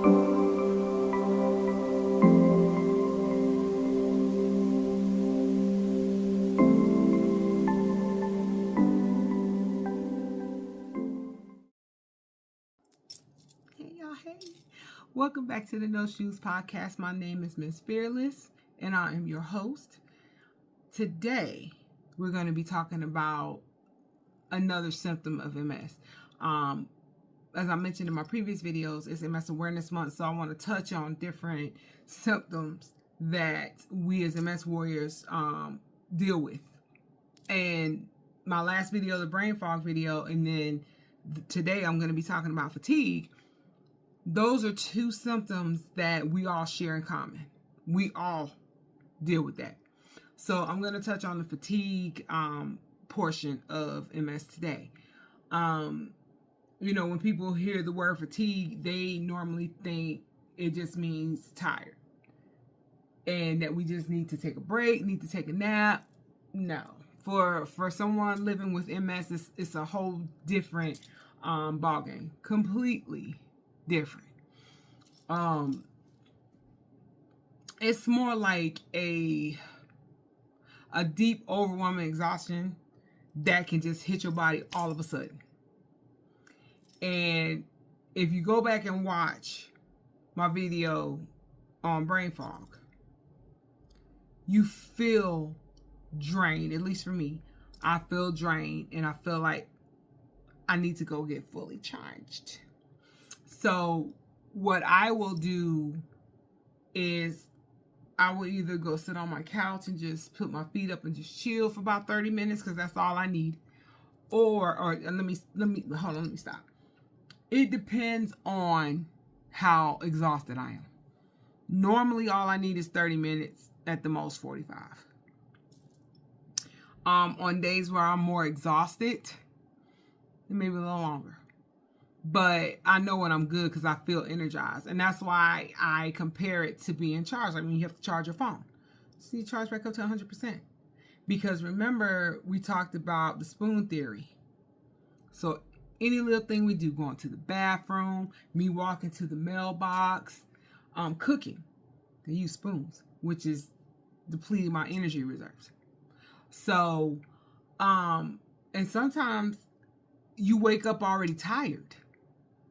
Hey y'all, hey. Welcome back to the No Shoes Podcast. My name is Miss Fearless and I am your host. Today, we're going to be talking about another symptom of MS. As I mentioned in my previous videos, it's MS Awareness Month, so I want to touch on different symptoms that we as MS warriors deal with. And my last video, the brain fog video, and then today I'm going to be talking about fatigue. Those are two symptoms that we all share in common. We all deal with that. So I'm going to touch on the fatigue portion of MS today. When people hear the word fatigue, they normally think it just means tired. And that we just need to take a break, need to take a nap. No. For someone living with MS, it's a whole different ballgame. Completely different. It's more like a deep, overwhelming exhaustion that can just hit your body all of a sudden. And if you go back and watch my video on brain fog, you feel drained. At least for me, I feel drained and I feel like I need to go get fully charged. So what I will do is I will either go sit on my couch and just put my feet up and just chill for about 30 minutes because that's all I need. Or let me stop. It depends on how exhausted I am. Normally all I need is 30 minutes, at the most 45. On days where I'm more exhausted, it may be a little longer. But I know when I'm good because I feel energized. And that's why I compare it to being charged. Like when you have to charge your phone. So you charge back up to 100%. Because remember, we talked about the spoon theory. So any little thing we do, going to the bathroom, me walking to the mailbox, cooking, they use spoons, which is depleting my energy reserves. So, and sometimes you wake up already tired.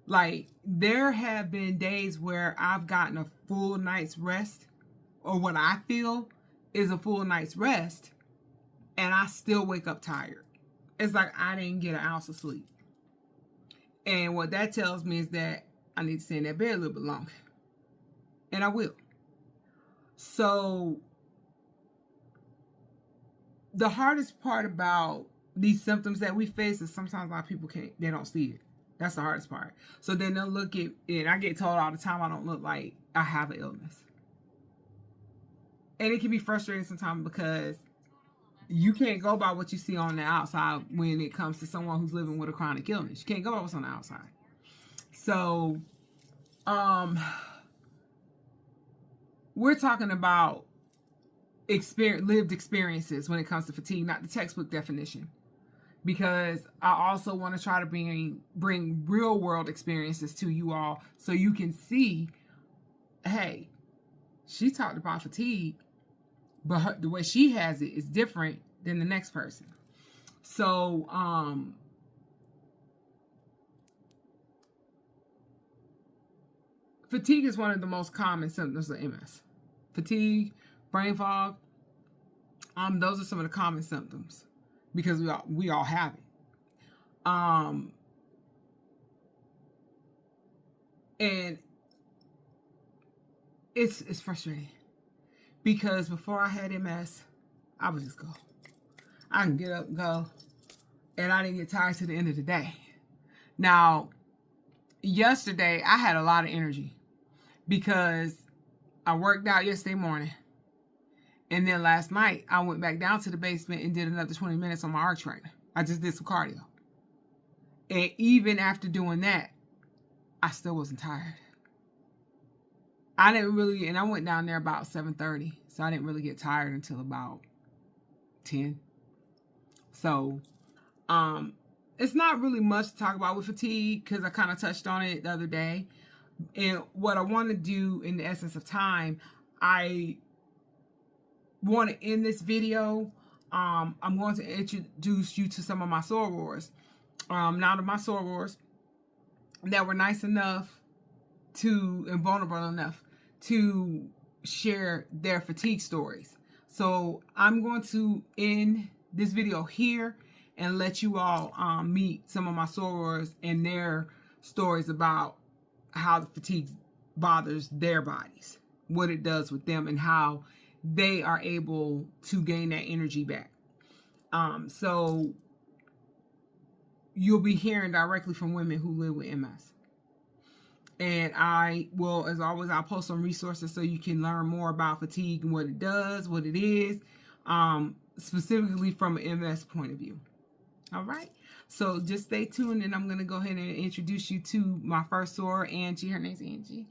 Like, there have been days where I've gotten a full night's rest, or what I feel is a full night's rest, and I still wake up tired. It's like I didn't get an ounce of sleep. And what that tells me is that I need to stay in that bed a little bit longer. And I will. So, the hardest part about these symptoms that we face is sometimes a lot of people they don't see it. That's the hardest part. So then they'll look at it. I get told all the time I don't look like I have an illness. And it can be frustrating sometimes because you can't go by what you see on the outside when it comes to someone who's living with a chronic illness. You can't go by what's on the outside. So, we're talking about lived experiences when it comes to fatigue, not the textbook definition. Because I also want to try to bring real world experiences to you all so you can see, hey, she talked about fatigue, but the way she has it is different than the next person. So, fatigue is one of the most common symptoms of MS. Fatigue, brain fog, those are some of the common symptoms. Because we all have it. And it's frustrating. Because before I had MS, I would just go. I can get up and go. And I didn't get tired to the end of the day. Now, yesterday, I had a lot of energy. Because I worked out yesterday morning. And then last night, I went back down to the basement and did another 20 minutes on my arch trainer. I just did some cardio. And even after doing that, I still wasn't tired. I went down there about 7:30. So I didn't really get tired until about 10. So, it's not really much to talk about with fatigue because I kind of touched on it the other day. And what I want to do in the essence of time, I want to end this video. I'm going to introduce you to some of my sorors. Now to my sorors that were nice enough to and vulnerable enough to share their fatigue stories. So I'm going to end this video here and let you all meet some of my sorors and their stories about how the fatigue bothers their bodies, what it does with them, and how they are able to gain that energy back. So you'll be hearing directly from women who live with MS. And I will, as always, I'll post some resources so you can learn more about fatigue and what it does, what it is, specifically from an MS point of view. All right. So just stay tuned, and I'm going to go ahead and introduce you to my first soror, Angie. Her name's Angie.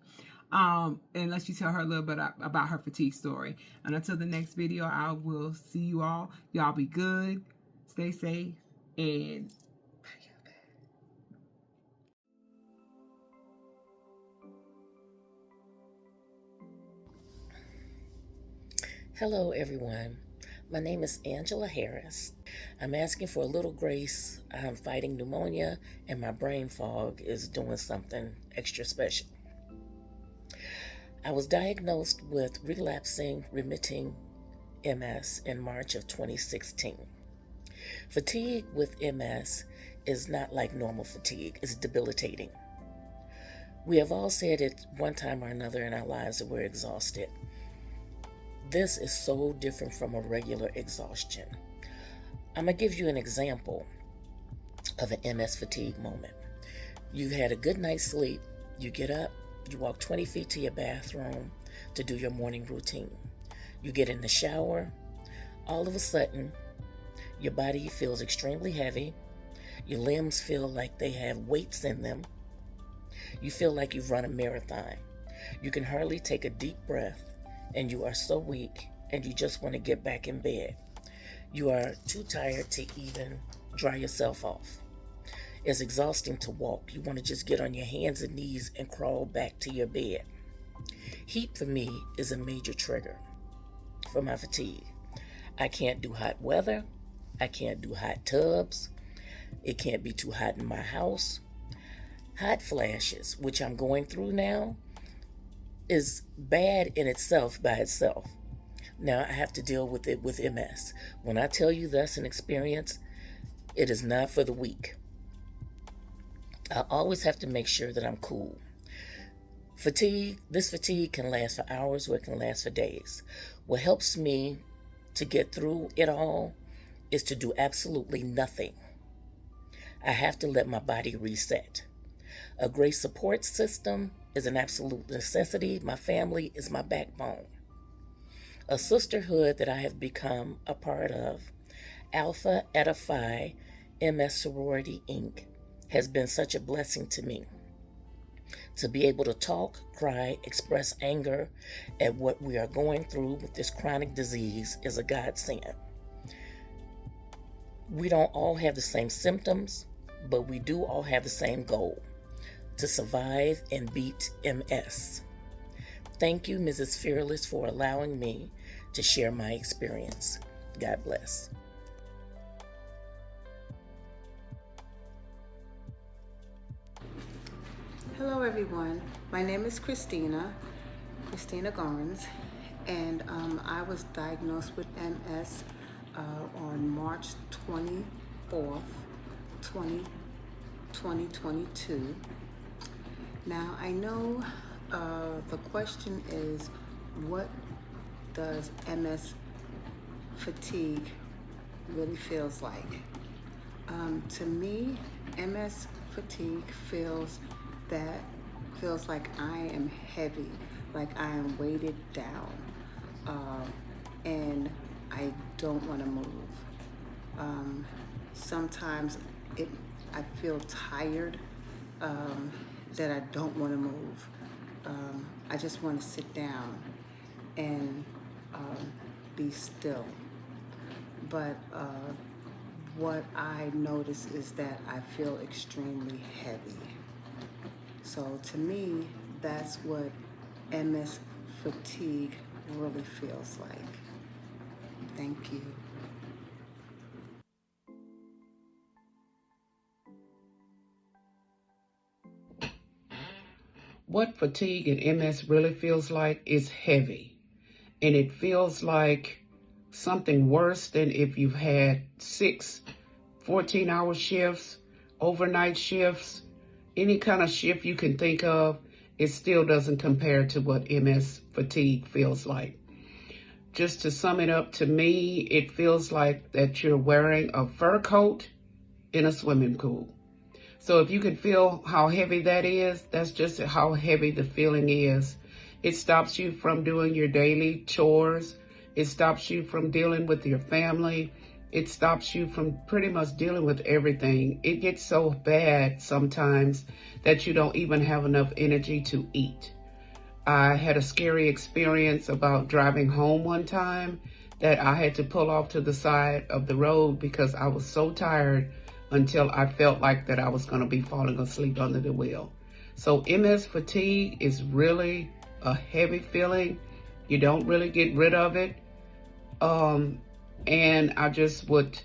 And let you tell her a little bit about her fatigue story. And until the next video, I will see you all. Y'all be good, stay safe, and Hello, everyone. My name is Angela Harris. I'm asking for a little grace. I'm fighting pneumonia, and my brain fog is doing something extra special. I was diagnosed with relapsing, remitting MS in March of 2016. Fatigue with MS is not like normal fatigue. It's debilitating. We have all said at one time or another in our lives that we're exhausted. This is so different from a regular exhaustion. I'm going to give you an example of an MS fatigue moment. You had a good night's sleep. You get up, you walk 20 feet to your bathroom to do your morning routine. You get in the shower. All of a sudden, your body feels extremely heavy. Your limbs feel like they have weights in them. You feel like you've run a marathon. You can hardly take a deep breath, and you are so weak, and you just want to get back in bed. You are too tired to even dry yourself off. It's exhausting to walk. You want to just get on your hands and knees and crawl back to your bed. Heat for me is a major trigger for my fatigue. I can't do hot weather. I can't do hot tubs. It can't be too hot in my house. Hot flashes, which I'm going through now, is bad in itself by itself. Now I have to deal with it with MS. When I tell you that's an experience, it is not for the weak. I always have to make sure that I'm cool. This fatigue can last for hours or it can last for days. What helps me to get through it all is to do absolutely nothing. I have to let my body reset. A great support system is an absolute necessity. My family is my backbone. A sisterhood that I have become a part of, Alpha Eta Phi MS Sorority Inc., has been such a blessing to me. To be able to talk, cry, express anger at what we are going through with this chronic disease is a godsend. We don't all have the same symptoms, but we do all have the same goal: to survive and beat MS. Thank you, Mrs. Fearless, for allowing me to share my experience. God bless. Hello everyone, my name is Christina Garnes, and I was diagnosed with MS on March 24th, 2022. Now I know the question is, what does MS fatigue really feels like? To me, MS fatigue feels like I am heavy, like I am weighted down, and I don't want to move. Sometimes I feel tired, that I don't want to move. I just want to sit down and be still. But what I notice is that I feel extremely heavy. So to me, that's what MS fatigue really feels like. Thank you. What fatigue and MS really feels like is heavy. And it feels like something worse than if you've had 14-hour shifts, overnight shifts, any kind of shift you can think of. It still doesn't compare to what MS fatigue feels like. Just to sum it up, to me, it feels like that you're wearing a fur coat in a swimming pool. So if you can feel how heavy that is, that's just how heavy the feeling is. It stops you from doing your daily chores. It stops you from dealing with your family. It stops you from pretty much dealing with everything. It gets so bad sometimes that you don't even have enough energy to eat. I had a scary experience about driving home one time that I had to pull off to the side of the road because I was so tired until I felt like that I was going to be falling asleep under the wheel. So MS fatigue is really a heavy feeling. You don't really get rid of it. And I just would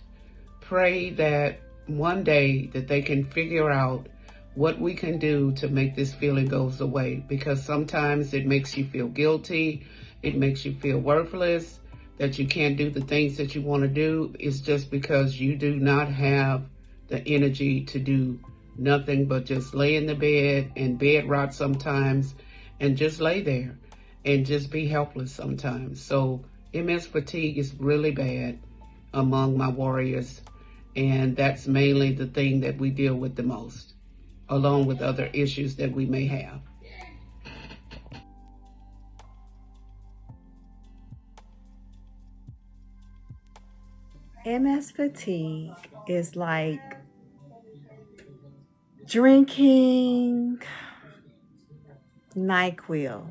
pray that one day that they can figure out what we can do to make this feeling goes away, because sometimes it makes you feel guilty. It makes you feel worthless, that you can't do the things that you want to do. It's just because you do not have the energy to do nothing but just lay in the bed and bed rot sometimes and just lay there and just be helpless sometimes. So MS fatigue is really bad among my warriors, and that's mainly the thing that we deal with the most, along with other issues that we may have. MS fatigue is like drinking NyQuil,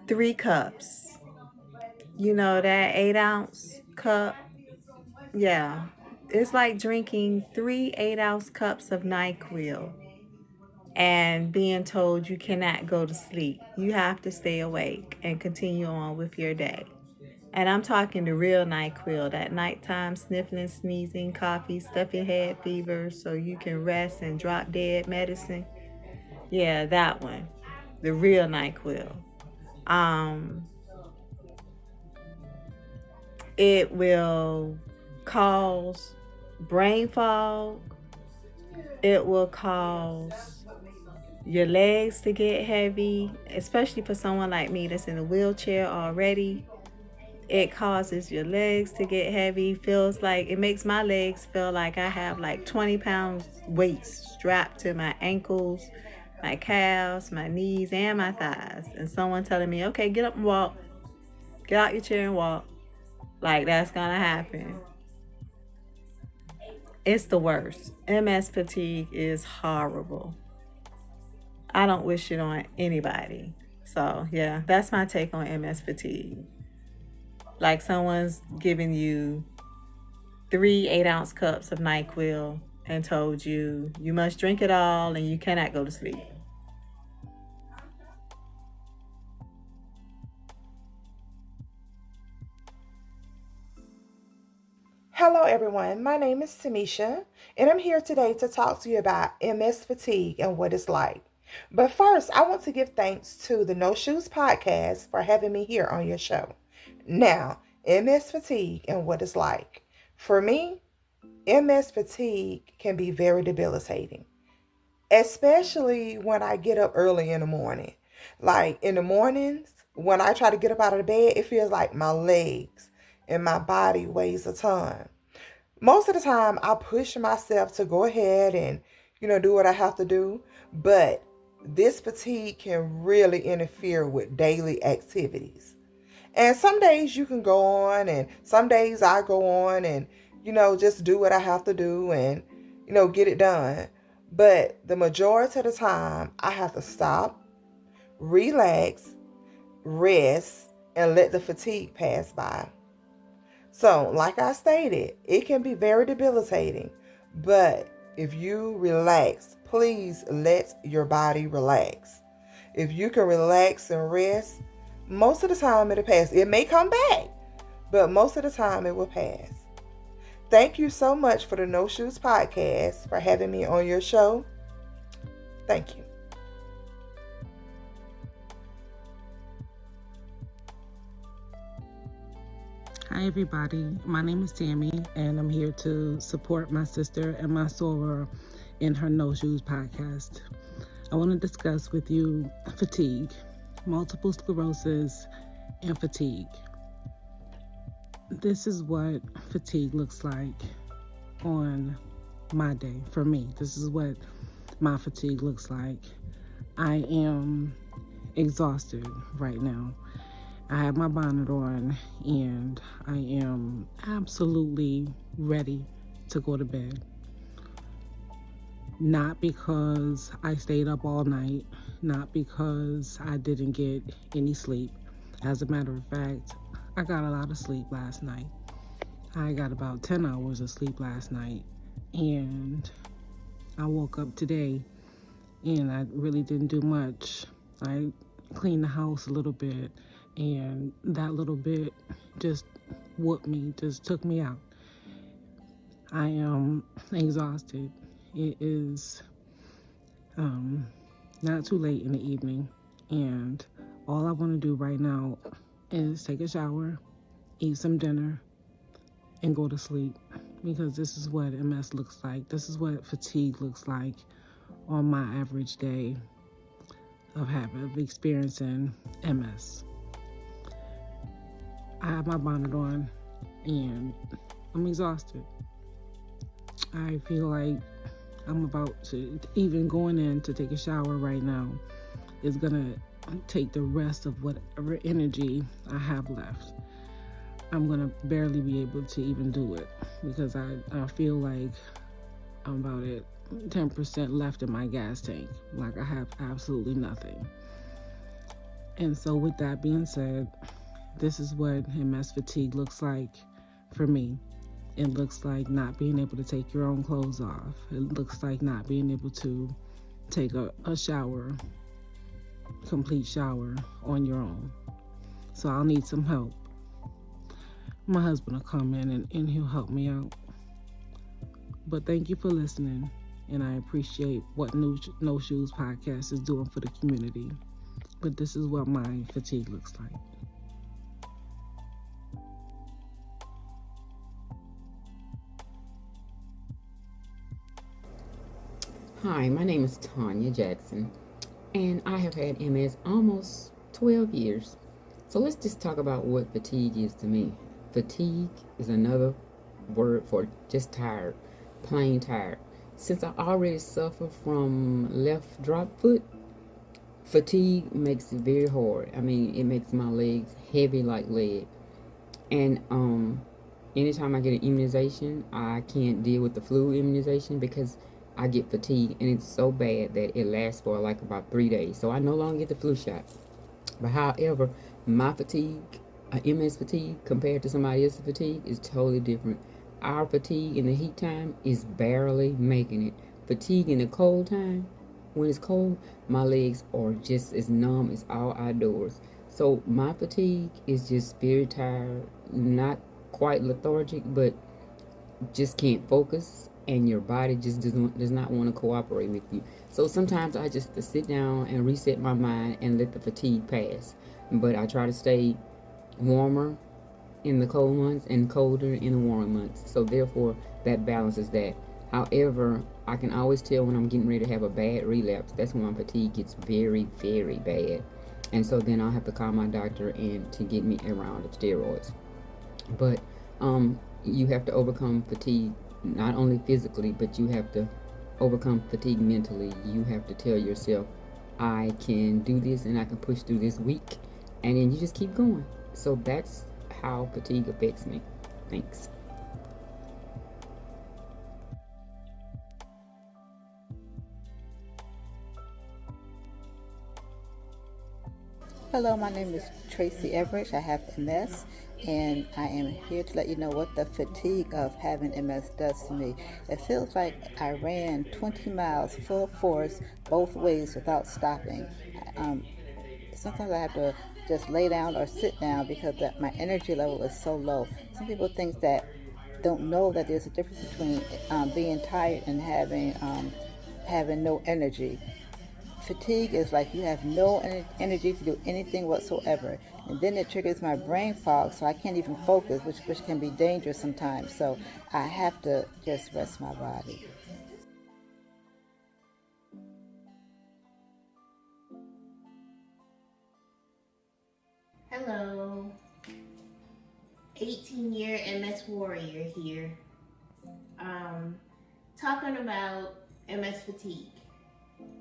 3 cups. You know that 8-ounce cup? Yeah. It's like drinking 3 8-ounce cups of NyQuil and being told you cannot go to sleep. You have to stay awake and continue on with your day. And I'm talking the real NyQuil, that nighttime sniffling, sneezing, coffee, stuffy head fever, so you can rest and drop dead medicine. Yeah, that one. The real NyQuil. Um, it will cause brain fog. It will cause your legs to get heavy, especially for someone like me that's in a wheelchair already. It causes your legs to get heavy. Feels like it makes my legs feel like I have like 20 pounds weights strapped to my ankles, my calves, my knees, and my thighs. And someone telling me, okay, get up and walk. Get out your chair and walk. Like that's gonna happen. It's the worst. MS fatigue is horrible. I don't wish it on anybody. So yeah, that's my take on MS fatigue. Like someone's giving you 3 8-ounce cups of NyQuil and told you you must drink it all and you cannot go to sleep. Hello, everyone. My name is Tamisha, and I'm here today to talk to you about MS fatigue and what it's like. But first, I want to give thanks to the No Shoes podcast for having me here on your show. Now, MS fatigue and what it's like. For me, MS fatigue can be very debilitating, especially when I get up early in the morning. Like in the mornings, when I try to get up out of the bed, it feels like my legs and my body weighs a ton. Most of the time, I push myself to go ahead and, do what I have to do. But this fatigue can really interfere with daily activities. And some days you can go on, and some days I go on and, just do what I have to do and, get it done. But the majority of the time, I have to stop, relax, rest, and let the fatigue pass by. So, like I stated, it can be very debilitating, but if you relax, please let your body relax. If you can relax and rest, most of the time it'll pass. It may come back, but most of the time it will pass. Thank you so much for the No Shoes Podcast for having me on your show. Thank you. Hi, everybody. My name is Tammy, and I'm here to support my sister and my soror in her No Shoes podcast. I want to discuss with you fatigue, multiple sclerosis, and fatigue. This is what fatigue looks like on my day. For me, this is what my fatigue looks like. I am exhausted right now. I have my bonnet on and I am absolutely ready to go to bed. Not because I stayed up all night, not because I didn't get any sleep. As a matter of fact, I got a lot of sleep last night. I got about 10 hours of sleep last night, and I woke up today and I really didn't do much. I cleaned the house a little bit, and that little bit just whooped me, just took me out. I am exhausted. It is not too late in the evening, and all I want to do right now is take a shower, eat some dinner, and go to sleep, because this is what MS looks like. This is what fatigue looks like on my average day of experiencing MS. I have my bonnet on and I'm exhausted. I feel like I'm about to, even going in to take a shower right now is gonna take the rest of whatever energy I have left. I'm gonna barely be able to even do it because I feel like I'm about at 10% left in my gas tank. Like I have absolutely nothing. And so with that being said, this is what MS fatigue looks like for me. It looks like not being able to take your own clothes off. It looks like not being able to take a shower, complete shower on your own. So I'll need some help. My husband will come in and he'll help me out. But thank you for listening, and I appreciate what No Shoes Podcast is doing for the community. But this is what my fatigue looks like. Hi, my name is Tanya Jackson, and I have had MS almost 12 years. So let's just talk about what fatigue is to me. Fatigue is another word for just tired, plain tired. Since I already suffer from left drop foot, fatigue makes it very hard. I mean, it makes my legs heavy like lead. And anytime I get an immunization, I can't deal with the flu immunization because I get fatigue, and it's so bad that it lasts for like about 3 days. So I no longer get the flu shot. But however, my fatigue, MS fatigue, compared to somebody else's fatigue is totally different. Our fatigue in the heat time is barely making it. Fatigue in the cold time, when it's cold, my legs are just as numb as all outdoors. So my fatigue is just very tired, not quite lethargic, but just can't focus, and your body just does not want to cooperate with you. So sometimes I just have to sit down and reset my mind and let the fatigue pass. But I try to stay warmer in the cold months and colder in the warmer months. So therefore, that balances that. However, I can always tell when I'm getting ready to have a bad relapse. That's when my fatigue gets very, very bad. And so then I'll have to call my doctor and to get me a round of steroids. But you have to overcome fatigue, not only physically, but you have to overcome fatigue mentally. You have to tell yourself, I can do this and I can push through this week, and then you just keep going. So that's how fatigue affects me. Thanks. Hello, my name is Tracy Everett. I have MS, and I am here to let you know what the fatigue of having MS does to me. It feels like I ran 20 miles full force both ways without stopping. Um, Sometimes I have to just lay down or sit down because my energy level is so low. Some people think that don't know that there's a difference between being tired and having no energy. Fatigue is like you have no energy to do anything whatsoever, and then it triggers my brain fog, so I can't even focus, which can be dangerous sometimes. So I have to just rest my body. Hello, 18-year MS warrior here. Talking about MS fatigue.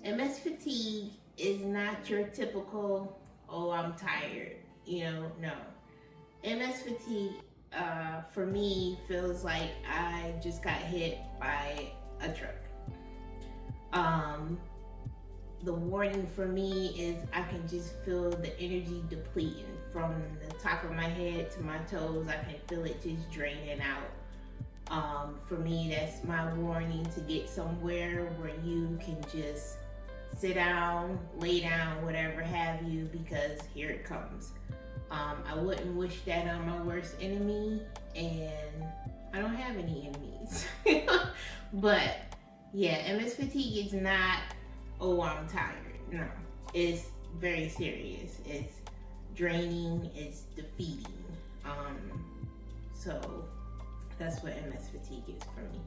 MS fatigue is not your typical, oh, I'm tired, no. MS fatigue, for me, feels like I just got hit by a truck. The warning for me is I can just feel the energy depleting from the top of my head to my toes. I can feel it just draining out. For me, that's my warning to get somewhere where you can just sit down, lay down, whatever have you, because here it comes. I wouldn't wish that on my worst enemy, and I don't have any enemies. But yeah, MS fatigue is not, oh, I'm tired. No, it's very serious. It's draining, it's defeating. So that's what MS fatigue is for me.